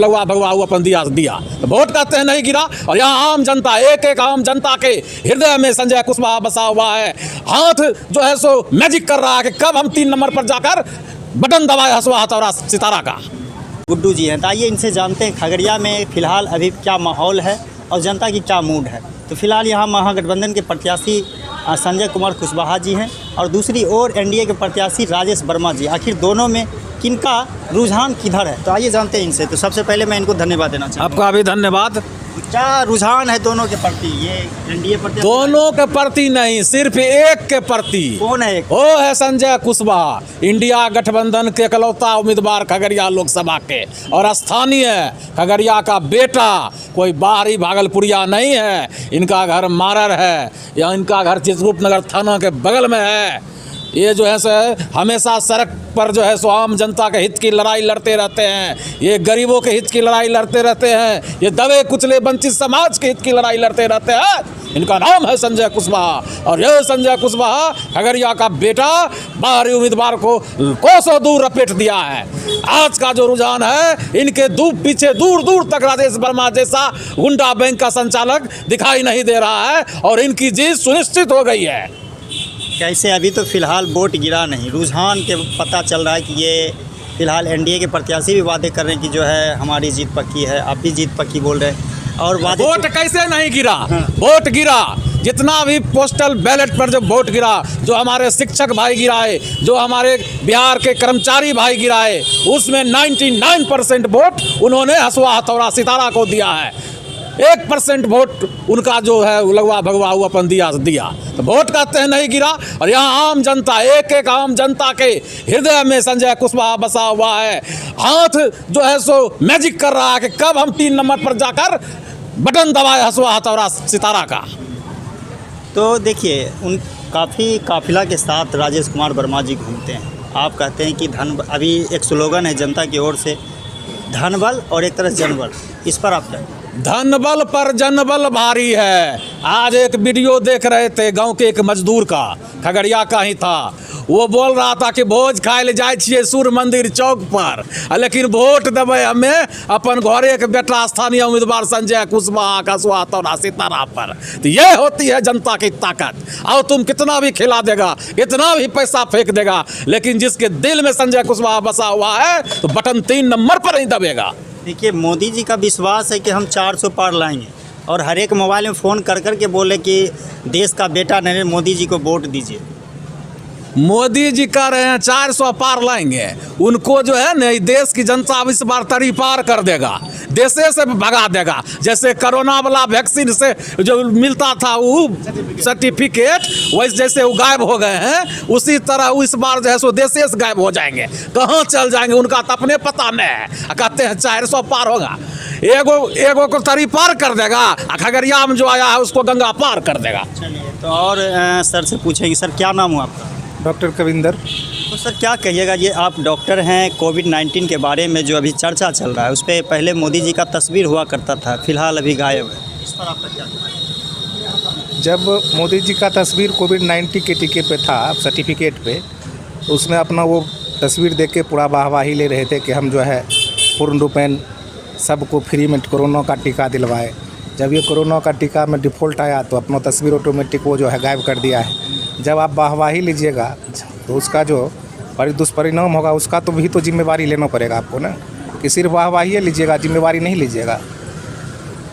लगवा भगवा हुआ अपन दिया। तो वोट कहते हैं नहीं गिरा। और यहाँ आम जनता, एक एक आम जनता के हृदय में संजय कुशवाहा बसा हुआ है। हाथ जो है सो मैजिक कर रहा है कि कब हम 3 नंबर पर जाकर बटन दबाए हसवा हथौड़ा सितारा का। गुड्डू जी हैं, तो आइए इनसे जानते हैं खगड़िया में फिलहाल अभी क्या माहौल है और जनता की क्या मूड है। तो फिलहाल यहाँ महागठबंधन के प्रत्याशी संजय कुमार कुशवाहा जी हैं और दूसरी ओर एनडीए के प्रत्याशी राजेश वर्मा जी। आखिर दोनों में किनका रुझान किधर है, तो आइए जानते हैं इनसे। तो सबसे पहले मैं इनको धन्यवाद देना चाहूँगा। आपका भी धन्यवाद। क्या रुझान है दोनों के प्रति, ये एनडीए प्रत्याशी? दोनों के प्रति नहीं, सिर्फ एक के प्रति। कौन है एक? वो है संजय कुशवाहा, इंडिया गठबंधन के इकलौता उम्मीदवार खगड़िया लोकसभा के और स्थानीय खगड़िया का बेटा, कोई बाहरी भागलपुरिया नहीं है। इनका घर मारर है या इनका घर चित्रकूट नगर थाना के बगल में है। ये जो है सो हमेशा सड़क पर जो है सो आम जनता के हित की लड़ाई लड़ते रहते हैं। ये गरीबों के हित की लड़ाई लड़ते रहते हैं। ये दबे कुचले वंचित समाज के हित की लड़ाई लड़ते रहते हैं। इनका नाम है संजय कुशवाहा और यह संजय कुशवाहा खगड़िया का बेटा बाहरी उम्मीदवार को कोसों दूर रपेट दिया है। आज का जो रुझान है, इनके पीछे दूर दूर तक राजेश वर्मा जैसा गुंडा बैंक का संचालक दिखाई नहीं दे रहा है और इनकी जीत सुनिश्चित हो गई है। कैसे अभी तो फिलहाल वोट गिरा नहीं, रुझान के पता चल रहा है कि ये फिलहाल एनडीए के प्रत्याशी भी वादे कर रहे हैं कि जो है हमारी जीत पक्की है, आप भी जीत पक्की बोल रहे हैं। और वोट कैसे नहीं गिरा? वोट गिरा। जितना भी पोस्टल बैलेट पर जो वोट गिरा, जो हमारे शिक्षक भाई गिराए, जो हमारे बिहार के कर्मचारी भाई गिराए, उसमें 99% वोट उन्होंने हसवा हथौड़ा सितारा को दिया है। 1% वोट उनका जो है लगवा भगवा हुआ अपन दिया। तो वोट कहते हैं नहीं गिरा। और यहाँ आम जनता, एक एक आम जनता के हृदय में संजय कुशवाहा बसा हुआ है। हाथ जो है सो मैजिक कर रहा है कि कब हम 3 नंबर पर जाकर बटन दबाए हसवा हथौड़ा सितारा का। तो देखिए, उन काफ़ी काफिला के साथ राजेश कुमार वर्मा जी घूमते हैं। आप कहते हैं कि अभी एक स्लोगन है जनता की ओर से, धनबल और एक तरह जनबल, इस पर आप क्या? धनबल पर जनबल भारी है। आज एक वीडियो देख रहे थे गांव के एक मजदूर का, खगड़िया का ही था। वो बोल रहा था कि भोज खाए ले जाए छिए सूर्य मंदिर चौक पर, लेकिन वोट देवे हमें अपन घरे के बेटा स्थानीय उम्मीदवार संजय कुशवाहा का हथौड़ा सितारा पर। तो ये होती है जनता की ताकत। और तुम कितना भी खिला देगा, कितना भी पैसा फेंक देगा, लेकिन जिसके दिल में संजय कुशवाहा बसा हुआ है तो बटन 3 नंबर पर ही दबेगा। देखिए, मोदी जी का विश्वास है कि हम 400 पार लाएंगे और हर एक मोबाइल में फ़ोन कर कर के बोले कि देश का बेटा नरेंद्र मोदी जी को वोट दीजिए। मोदी जी कह रहे हैं 400 पार लाएंगे। उनको जो है ना देश की जनता इस बार तरी पार कर देगा, देशे से भगा देगा। जैसे कोरोना वाला वैक्सीन से जो मिलता था वो सर्टिफिकेट, वैसे जैसे वो गायब हो गए हैं, उसी तरह इस बार जो है सो देशे से गायब हो जाएंगे। कहाँ चल जाएंगे उनका तो अपने पता नहीं है। कहते हैं 400 पार होगा, एगो को तरी पार कर देगा, खगड़िया में जो आया है उसको गंगा पार कर देगा। चलिए, तो और सर से पूछेंगे, सर क्या नाम हुआ आपका? डॉक्टर कविंदर। तो सर क्या कहिएगा, ये आप डॉक्टर हैं, कोविड-19 के बारे में जो अभी चर्चा चल रहा है, उस पर पहले मोदी जी का तस्वीर हुआ करता था, फिलहाल अभी गायब है, इस पर आपका क्या कहना है? जब मोदी जी का तस्वीर कोविड-19 के टीके पे था, सर्टिफिकेट पे, उसमें अपना वो तस्वीर देख के पूरा वाहवाही ले रहे थे कि हम जो है पूर्ण रूपेण सबको फ्री में कोरोना का टीका दिलवाए। जब ये कोरोना का टीका में डिफ़ॉल्ट आया तो अपना तस्वीर ऑटोमेटिक वो जो है गायब कर दिया है। जब आप वाहवाही लीजिएगा तो उसका जो दुष्परिणाम होगा उसका तो भी तो जिम्मेवारी लेना पड़ेगा आपको ना, कि सिर्फ वाहवाही लीजिएगा, जिम्मेवारी नहीं लीजिएगा।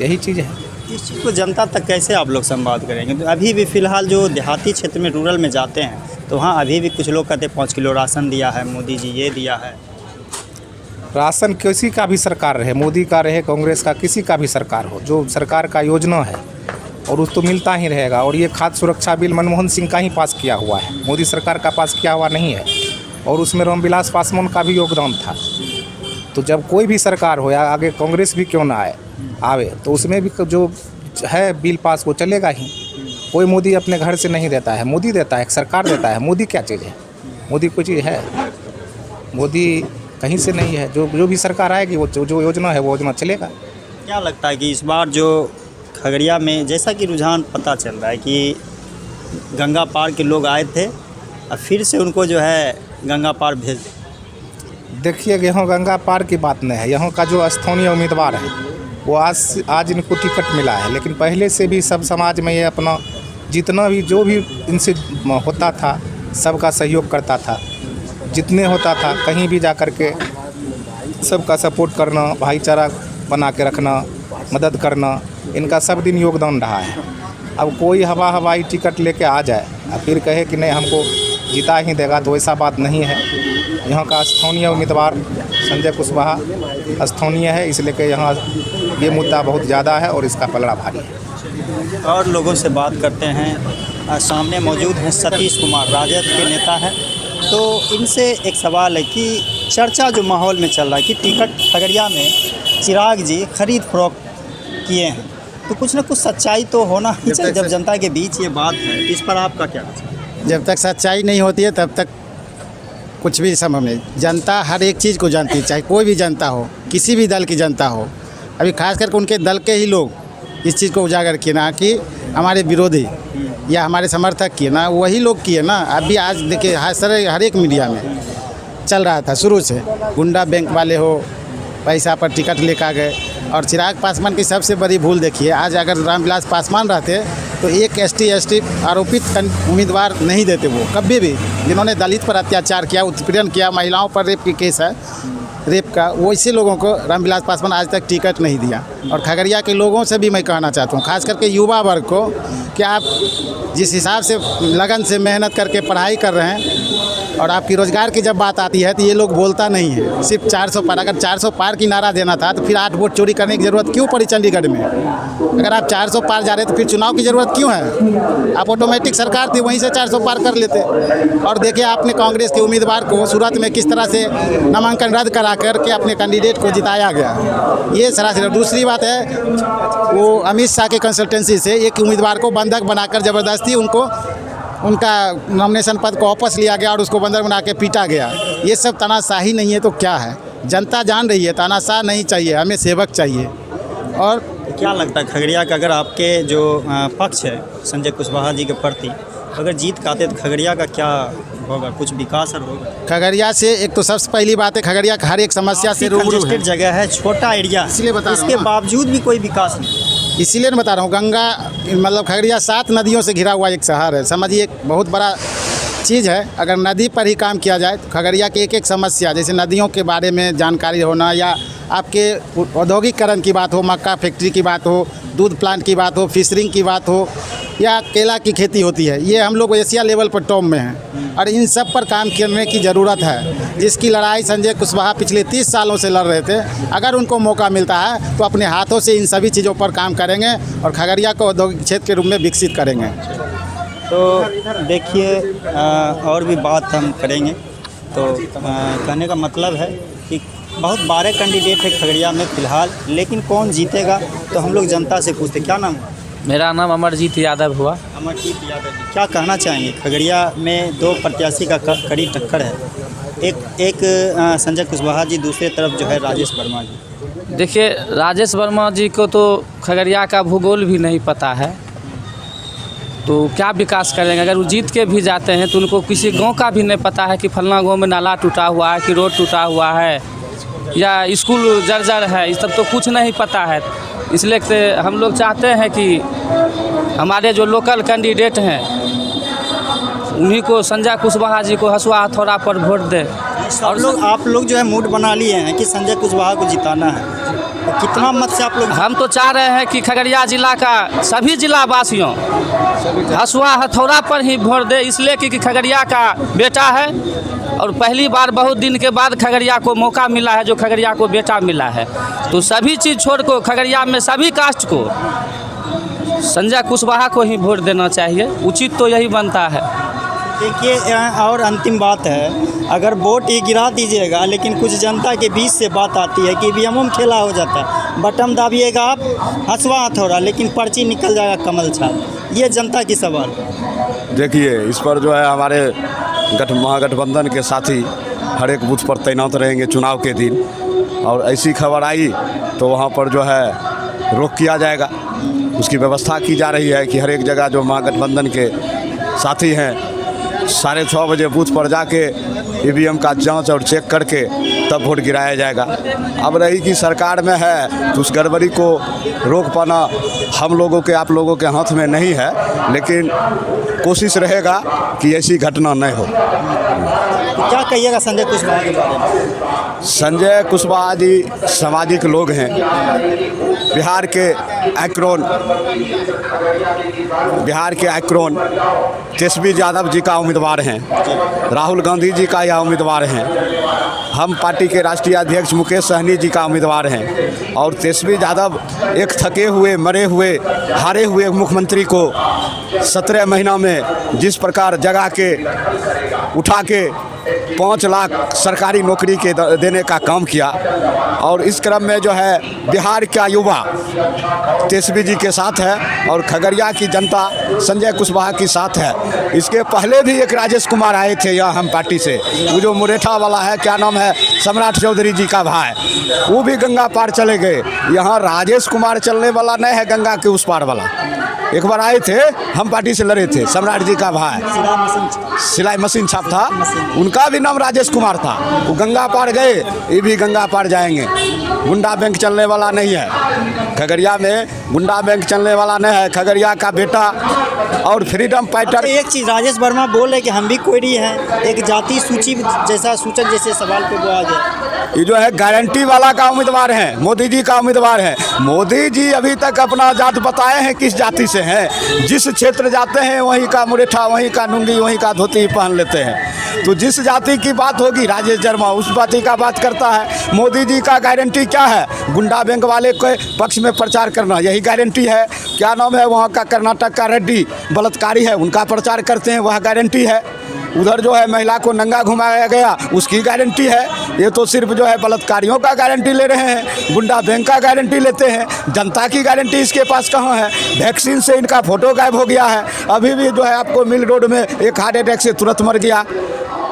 यही चीज़ है। इस चीज़ को जनता तक कैसे आप लोग संवाद करेंगे? तो अभी भी फ़िलहाल जो देहाती क्षेत्र में रूरल में जाते हैं तो वहाँ अभी भी कुछ लोग कहते हैं 5 किलो राशन दिया है मोदी जी, ये दिया है। राशन किसी का भी सरकार रहे, मोदी का रहे, कांग्रेस का, किसी का भी सरकार हो, जो सरकार का योजना है और उस तो मिलता ही रहेगा। और ये खाद्य सुरक्षा बिल मनमोहन सिंह का ही पास किया हुआ है, मोदी सरकार का पास किया हुआ नहीं है। और उसमें रामविलास पासवान का भी योगदान था। तो जब कोई भी सरकार हो या आगे कांग्रेस भी क्यों ना आवे तो उसमें भी जो है बिल पास वो चलेगा ही। कोई मोदी अपने घर से नहीं देता है, मोदी देता है, सरकार देता है। मोदी क्या चीज़ है? मोदी कोई चीज़ है? मोदी कहीं से नहीं है। जो भी सरकार आएगी वो जो योजना है वो योजना चलेगा। क्या लगता है कि इस बार जो खगड़िया में जैसा कि रुझान पता चल रहा है कि गंगा पार के लोग आए थे, अब फिर से उनको जो है गंगा पार भेज दें? देखिए, यहाँ गंगा पार की बात नहीं है। यहाँ का जो स्थानीय उम्मीदवार है वो आज इनको टिकट मिला है, लेकिन पहले से भी सब समाज में ये अपना जितना भी जो भी इनसे होता था सबका सहयोग करता था। जितने होता था कहीं भी जा कर के सबका सपोर्ट करना, भाईचारा बना के रखना, मदद करना, इनका सब दिन योगदान रहा है। अब कोई हवाई टिकट लेके आ जाए और फिर कहे कि नहीं हमको जिता ही देगा, तो ऐसा बात नहीं है। यहाँ का स्थानीय उम्मीदवार संजय कुशवाहा स्थानीय है, इसलिए कि यहाँ ये मुद्दा बहुत ज़्यादा है और इसका पलड़ा भारी है। और लोगों से बात करते हैं। सामने मौजूद हैं सतीश कुमार, राजद के नेता हैं। तो इनसे एक सवाल है कि चर्चा जो माहौल में चल रहा है कि टिकट खगड़िया में चिराग जी खरीद फरोख्त किए हैं, तो कुछ ना कुछ सच्चाई तो होना ही चाहिए। जब जनता के बीच ये बात है, इस पर आपका क्या? जब तक सच्चाई नहीं होती है तब तक कुछ भी संभव नहीं। जनता हर एक चीज़ को जानती है, चाहे कोई भी जनता हो, किसी भी दल की जनता हो। अभी खास करके उनके दल के ही लोग इस चीज़ को उजागर किए ना कि हमारे विरोधी या हमारे समर्थक किए ना, वही लोग किए ना। अभी आज देखिए हर एक मीडिया में चल रहा था शुरू से, गुंडा बैंक वाले हो, पैसा पर टिकट लेकर गए। और चिराग पासवान की सबसे बड़ी भूल देखिए, आज अगर रामविलास पासवान रहते तो एक एसटी आरोपित उम्मीदवार नहीं देते वो कभी भी। जिन्होंने दलित पर अत्याचार किया, उत्पीड़न किया, महिलाओं पर रेप की केस है, रेप का, वो इसी लोगों को रामविलास पासवान आज तक टिकट नहीं दिया। और खगड़िया के लोगों से भी मैं कहना चाहता हूँ, खास करके युवा वर्ग को, कि आप जिस हिसाब से लगन से मेहनत करके पढ़ाई कर रहे हैं और आपकी रोज़गार की जब बात आती है तो ये लोग बोलता नहीं है। सिर्फ 400 पार, अगर 400 पार की नारा देना था तो फिर 8 वोट चोरी करने की ज़रूरत क्यों पड़ी चंडीगढ़ में? अगर आप 400 पार जा रहे तो फिर चुनाव की ज़रूरत क्यों है? आप ऑटोमेटिक सरकार थी, वहीं से 400 पार कर लेते। और देखिए आपने कांग्रेस के उम्मीदवार को सूरत में किस तरह से नामांकन रद्द करा करके अपने कैंडिडेट को जिताया गया, ये सरासर। दूसरी बात है, वो अमित शाह के कंसल्टेंसी से एक उम्मीदवार को बंधक बनाकर ज़बरदस्ती उनका नॉमिनेशन पद को वापस लिया गया और उसको बंदर बना के पीटा गया। ये सब तानाशाही नहीं है तो क्या है? जनता जान रही है तानाशाह नहीं चाहिए, हमें सेवक चाहिए। और क्या लगता है खगड़िया का, अगर आपके जो पक्ष है संजय कुशवाहा जी के प्रति, अगर जीत का आते तो खगड़िया का क्या होगा? कुछ विकास होगा खगड़िया से? एक तो सबसे पहली बात है, खगड़िया हर एक समस्या से रूबरू है। जगह है, छोटा एरिया, इसलिए बता रहा हूं इसके ना। बावजूद भी कोई विकास नहीं। इसीलिए मैं बता रहा हूँ, गंगा मतलब खगड़िया 7 नदियों से घिरा हुआ एक शहर है। समझिए एक बहुत बड़ा चीज़ है। अगर नदी पर ही काम किया जाए तो खगड़िया की एक समस्या, जैसे नदियों के बारे में जानकारी होना, या आपके औद्योगिकरण की बात हो, मक्का फैक्ट्री की बात हो, दूध प्लांट की बात हो, फिशरिंग की बात हो, या केला की खेती होती है, ये हम लोग एशिया लेवल पर टॉप में हैं। और इन सब पर काम करने की ज़रूरत है, जिसकी लड़ाई संजय कुशवाहा पिछले 30 सालों से लड़ रहे थे। अगर उनको मौका मिलता है तो अपने हाथों से इन सभी चीज़ों पर काम करेंगे और खगड़िया को औद्योगिक क्षेत्र के रूप में विकसित करेंगे। तो देखिए और भी बात हम करेंगे। तो कहने का मतलब है कि बहुत 12 कैंडिडेट है खगड़िया में फ़िलहाल, लेकिन कौन जीतेगा तो हम लोग जनता से पूछते। क्या नाम है? मेरा नाम अमरजीत यादव हुआ। अमरजीत यादव जी, क्या कहना चाहेंगे? खगड़िया में 2 प्रत्याशी का कड़ी टक्कर है, एक संजय कुशवाहा जी, दूसरे तरफ जो है राजेश वर्मा जी। देखिए, राजेश वर्मा जी को तो खगड़िया का भूगोल भी नहीं पता है, तो क्या विकास करेंगे? अगर वो जीत के भी जाते हैं तो उनको किसी गांव का भी नहीं पता है कि फलना गांव में नाला टूटा हुआ है, कि रोड टूटा हुआ है, या स्कूल जर्जर है, इस सब तो कुछ नहीं पता है। इसलिए तो हम लोग चाहते हैं कि हमारे जो लोकल कैंडिडेट हैं उन्हीं को, संजय कुशवाहा जी को हसुआ हथौड़ा पर वोट दें। और आप लोग जो है मूड बना लिए हैं कि संजय कुशवाहा को जिताना है, तो कितना मत से आप लोग? हम तो चाह रहे हैं कि खगड़िया जिला का सभी जिला वासियों हसुआ हथौड़ा पर ही वोट दे, इसलिए कि खगड़िया का बेटा है और पहली बार बहुत दिन के बाद खगड़िया को मौका मिला है, जो खगड़िया को बेटा मिला है। तो सभी चीज़ छोड़ को खगड़िया में सभी कास्ट को संजय कुशवाहा को ही वोट देना चाहिए, उचित तो यही बनता है। देखिए और अंतिम बात है, अगर वोट ही गिरा दीजिएगा लेकिन कुछ जनता के बीच से बात आती है कि ईवीएम खेला हो जाता है, बटन दाबिएगा आप हसुआ हथौड़ा, लेकिन पर्ची निकल जाएगा कमल छाप। ये जनता की सवाल। देखिए, इस पर जो है हमारे महागठबंधन के साथी हर एक बूथ पर तैनात रहेंगे चुनाव के दिन, और ऐसी खबर आई तो वहाँ पर जो है रोक किया जाएगा। उसकी व्यवस्था की जा रही है कि हर एक जगह जो महागठबंधन के साथी हैं 6:30 बजे बूथ पर जाके ईवीएम का जांच और चेक करके तब वोट गिराया जाएगा। अब रही कि सरकार में है तो उस गड़बड़ी को रोक पाना हम लोगों के, आप लोगों के हाथ में नहीं है, लेकिन कोशिश रहेगा कि ऐसी घटना नहीं हो। तो क्या कहिएगा संजय कुशवाहा के बारे में? संजय कुशवाहा जी सामाजिक लोग हैं। बिहार के आइक्रोन तेजस्वी यादव जी का उम्मीदवार हैं, राहुल गांधी जी का यह उम्मीदवार हैं, हम पार्टी के राष्ट्रीय अध्यक्ष मुकेश सहनी जी का उम्मीदवार हैं। और तेजस्वी यादव एक थके हुए, मरे हुए, हारे हुए मुख्यमंत्री को 17 महीना में जिस प्रकार जगा के उठा के 5 लाख सरकारी नौकरी के देने का काम किया, और इस क्रम में जो है बिहार का युवा तेजस्वी जी के साथ है और खगड़िया की जनता संजय कुशवाहा के साथ है। इसके पहले भी एक राजेश कुमार आए थे यहाँ हम पार्टी से, वो जो मुरेठा वाला है, क्या नाम है, सम्राट चौधरी जी का भाई, वो भी गंगा पार चले गए। यहाँ राजेश कुमार चलने वाला नहीं है, गंगा के उस पार वाला। एक बार आए थे, हम पार्टी से लड़े थे, सम्राट जी का भाई सिलाई मशीन छाप था, उनका भी नाम राजेश कुमार था, वो गंगा पार गए, ये भी गंगा पार जाएंगे। गुंडा बैंक चलने वाला नहीं है खगड़िया में, गुंडा बैंक चलने वाला नहीं है। खगड़िया का बेटा और फ्रीडम फाइटर। एक चीज़ राजेश वर्मा बोल रहे कि हम भी कोयरी हैं, एक जाति सूची जैसा सूचक जैसे सवाल पे वो आ गया। ये जो है गारंटी वाला का उम्मीदवार है, मोदी जी का उम्मीदवार है। मोदी जी अभी तक अपना जात बताए हैं किस जाति से हैं। जिस क्षेत्र जाते हैं वहीं का मुरेठा, वहीं का लुंगी, वहीं का धोती पहन लेते हैं। तो जिस जाति की बात होगी राजेश वर्मा उस जाति का बात करता है। मोदी जी का गारंटी क्या है? गुंडा बैंक वाले के पक्ष में प्रचार करना, यही गारंटी है। क्या नाम है वहाँ का, कर्नाटक का रेड्डी बलात्कारी है, उनका प्रचार करते हैं, वह गारंटी है। उधर जो है महिला को नंगा घुमाया गया, उसकी गारंटी है। ये तो सिर्फ जो है बलात्कारियों का गारंटी ले रहे हैं, गुंडा बैंक का गारंटी लेते हैं। जनता की गारंटी इसके पास कहाँ है? वैक्सीन से इनका फोटो गायब हो गया है। अभी भी जो है आपको मिल रोड में एक हार्ट अटैक से तुरंत मर गया।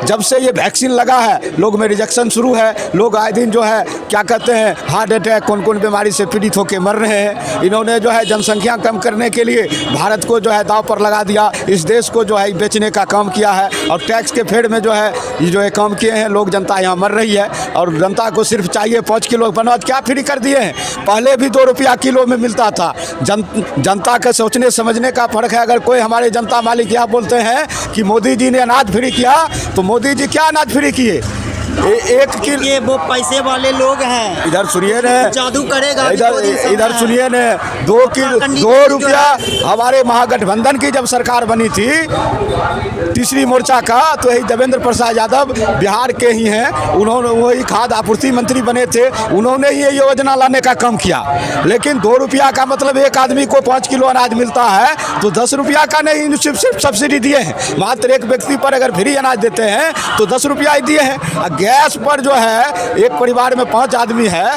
जब से ये वैक्सीन लगा है लोग में रिजेक्शन शुरू है। लोग आए दिन जो है क्या कहते हैं हार्ट अटैक, कौन कौन बीमारी से पीड़ित होकर मर रहे हैं। इन्होंने जो है जनसंख्या कम करने के लिए भारत को जो है दांव पर लगा दिया, इस देश को जो है बेचने का काम किया है। और टैक्स के फेड में जो है ये जो है काम किए हैं। लोग, जनता यहाँ मर रही है और जनता को सिर्फ चाहिए 5 किलो अनाज क्या फ्री कर दिए हैं। पहले भी 2 रुपया किलो में मिलता था। जनता के सोचने समझने का फर्क है। अगर कोई हमारे जनता मालिक यहाँ बोलते हैं कि मोदी जी ने अनाज फ्री किया, तो मोदी जी क्या अनाज फ्री किए? एक किलो, ये वो पैसे वाले लोग हैं। इधर सुनिए न, जादू करेगा। इधर सुनिए न, 2 रुपया हमारे महागठबंधन की जब सरकार बनी थी तीसरी मोर्चा का, तो यही देवेंद्र प्रसाद यादव बिहार के ही हैं, उन्होंने वही खाद्य आपूर्ति मंत्री बने थे, उन्होंने ये योजना लाने का काम किया। लेकिन 2 रुपया का मतलब एक आदमी को 5 किलो अनाज मिलता है, तो 10 रुपया का नहीं सिर्फ सब्सिडी दिए हैं। मात्र एक व्यक्ति पर अगर फ्री अनाज देते हैं तो 10 रुपया ही दिए हैं। गैस पर जो है एक परिवार में 5 आदमी है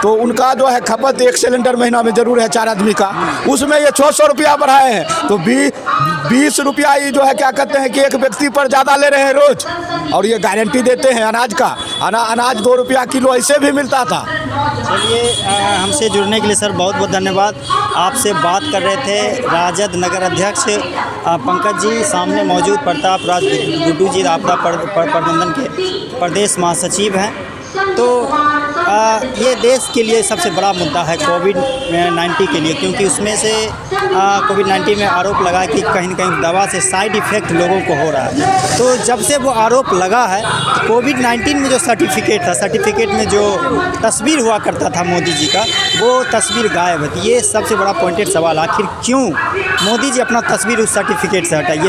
तो उनका जो है खपत 1 सिलेंडर महीना में जरूर है 4 आदमी का, उसमें ये 600 रुपया बढ़ाए हैं। तो 20 रुपया ये जो है क्या कहते हैं कि एक व्यक्ति पर ज़्यादा ले रहे हैं रोज। और ये गारंटी देते हैं अनाज का, अनाज 2 रुपया किलो ऐसे भी मिलता था। चलिए, हमसे जुड़ने के लिए सर बहुत बहुत धन्यवाद। आपसे बात कर रहे थे राजद नगर अध्यक्ष पंकज जी, सामने मौजूद प्रताप राज गुड्डू जी आपदा प्रबंधन के प्रदेश महासचिव हैं। तो ये देश के लिए सबसे बड़ा मुद्दा है कोविड-19 के लिए, क्योंकि उसमें से कोविड-19 में आरोप लगा कि कहीं न कहीं दवा से साइड इफ़ेक्ट लोगों को हो रहा है। तो जब से वो आरोप लगा है, तो कोविड-19 में जो सर्टिफिकेट था, सर्टिफिकेट में जो तस्वीर हुआ करता था मोदी जी का, वो तस्वीर गायब है। ये सबसे बड़ा पॉइंटेड सवाल, आखिर क्यों मोदी जी अपना तस्वीर उस सर्टिफिकेट से हटाइए।